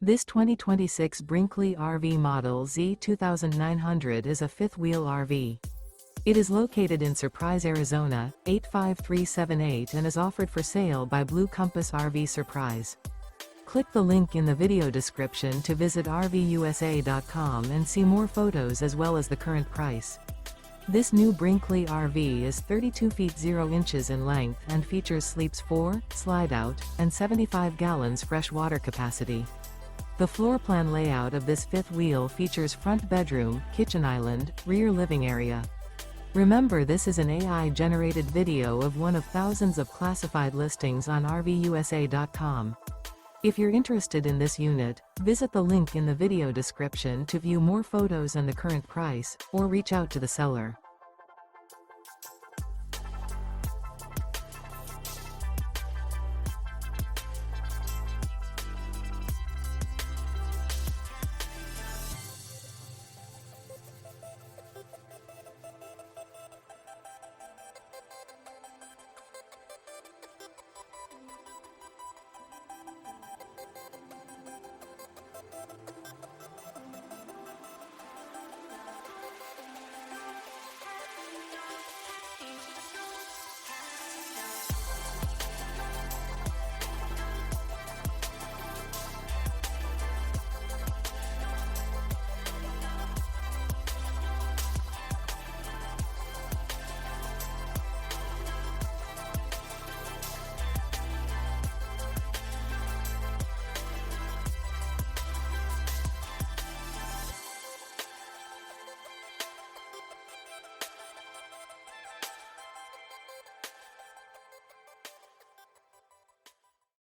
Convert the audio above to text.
This 2026 Brinkley RV Model Z 2900 is a fifth-wheel RV. It is located in Surprise, Arizona, 85378 and is offered for sale by Blue Compass RV Surprise. Click the link in the video description to visit RVUSA.com and see more photos as well as the current price. This new Brinkley RV is 32 feet 0 inches in length and features sleeps 4, slide-out, and 75 gallons fresh water capacity. The floor plan layout of this fifth wheel features front bedroom, kitchen island, rear living area. Remember, this is an AI-generated video of one of thousands of classified listings on RVUSA.com. If you're interested in this unit, visit the link in the video description to view more photos and the current price, or reach out to the seller.